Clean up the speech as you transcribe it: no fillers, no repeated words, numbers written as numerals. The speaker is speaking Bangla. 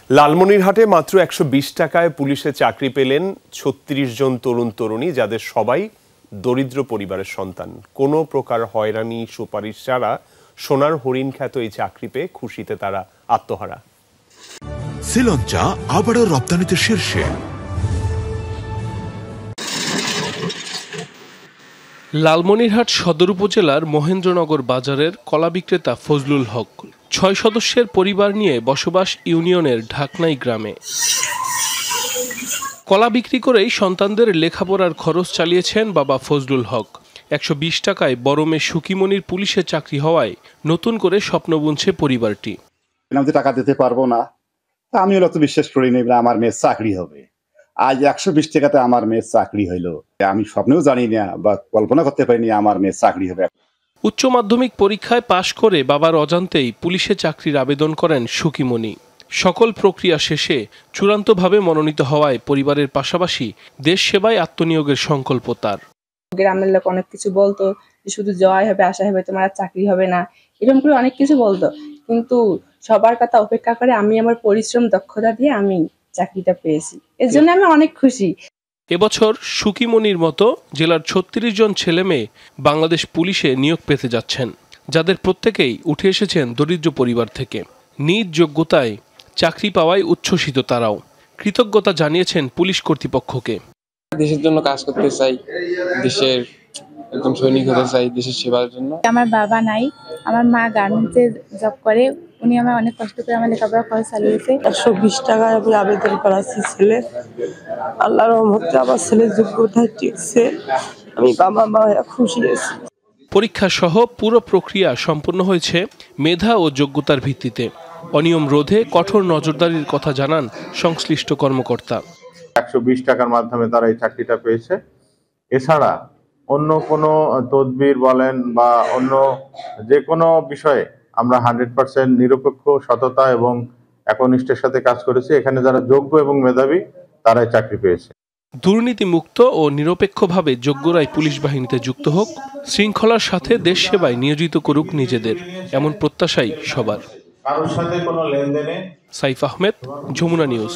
লালমনিরহাটে মাত্র ১২০ টাকায় পুলিশে চাকরি পেলেন ৩৬ জন তরুণ তরুণী, যাদের সবাই দরিদ্র পরিবারের সন্তান। কোনো প্রকার হয়রানি সুপারিশ ছাড়া সোনার হরিণ খ্যাত এই চাকরি পেয়ে খুশিতে তারা আত্মহারা। শ্রীলঙ্কা আবারও রপ্তানিতে শীর্ষে। লালমনিরহাট সদর উপজেলার মহেন্দ্রনগর বাজারের কলা বিক্রেতা ফজলুল হক ৬ সদস্যের পরিবার নিয়ে বসবাস ইউনিয়নের ঢাকনাই গ্রামে। কলা বিক্রি করেই সন্তানদের লেখাপড়ার খরচ চালিয়েছেন বাবা ফজলুল হক। ১২০ টাকায় বড় মেয়ে সুকিমনির পুলিশে চাকরি হওয়ায় নতুন করে স্বপ্ন বুনছে পরিবারটি। আমি টাকা দিতে পারবো না, আমি তো বিশ্বাস করি না আমার মেয়ের চাকরি হবে। আজ ১২০ টাকাতে আমার মেয়ের চাকরি হইলো। আমি স্বপ্নেও জানি না বা কল্পনা করতে পারিনি আমার মেয়ের চাকরি হবে। উচ্চ মাধ্যমিক পরীক্ষায় পাশ করে বাবার অজান্তেই পুলিশে চাকরির আবেদন করেন সুকিমনি। সকল প্রক্রিয়া শেষে চূড়ান্তভাবে মনোনীত হওয়ায় পরিবারের পাশাপাশি দেশ সেবায় আত্মনিয়োগের সংকল্প তার। গ্রামের লোক অনেক কিছু বলতো, শুধু জয় হবে, আশা হবে, তোমার চাকরি হবে না, এরকম করে অনেক কিছু বলতো, কিন্তু সবার কথা উপেক্ষা করে আমি আমার পরিশ্রম দক্ষতা দিয়ে আমি চাকরিটা পেয়েছি। এর জন্য আমি অনেক খুশি। এবছর সুকিমনির মতো জেলার ৩৬ জন ছেলে মেয়ে বাংলাদেশ পুলিশে নিয়োগ পেতে যাচ্ছেন, যাদের প্রত্যেকেই উঠে এসেছেন দরিদ্র পরিবার থেকে। নিজ যোগ্যতায় চাকরি পাওয়ায় উচ্ছ্বসিত তারাও। কৃতজ্ঞতা জানিয়েছেন পুলিশ কর্তৃপক্ষকে। দেশের জন্য কাজ করতে চাই, দেশের একদম সৈনিক হতে চাই, দেশের সেবার জন্য। আমার বাবা নাই, আমার মা গার্মেন্টসে জব করে, উনি আমার অনেক কষ্ট করে আমার লেখাপড়া খরচ চালিয়েছে। ১২০ টাকায় আমি আবেদন করাচ্ছি ছেলে, আল্লাহর রহমতে আমার ছেলের যোগ্যতা টিকছে, আমি বাবা মা খুশি আছি। পরীক্ষা সহ পুরো প্রক্রিয়া সম্পন্ন হয়েছে মেধা ও যোগ্যতার ভিত্তিতে। অনিয়ম রোধে কঠোর নজরদারির কথা জানান সংশ্লিষ্ট কর্মকর্তা। ১২০ টাকার মাধ্যমে তারা এই চাকরিটা পেয়েছে। এছাড়া অন্য কোনো তদবির বলেন বা অন্য যে কোনো বিষয়ে আমরা 100% নিরপেক্ষ, সততা এবং একনিষ্ঠের সাথে কাজ করেছি। এখানে যারা যোগ্য এবং মেধাবী তারাই চাকরি পেয়েছে। দুর্নীতিমুক্ত ও নিরপেক্ষভাবে যোগ্যরাই পুলিশ বাহিনীতে যুক্ত হোক, শৃঙ্খলার সাথে দেশ সেবায় নিয়োজিত করুক নিজেদের, এমন প্রত্যাশাই সবার। কারোর সাথে কোনো লেনদেনে। সাইফ আহমেদ, যমুনা নিউজ।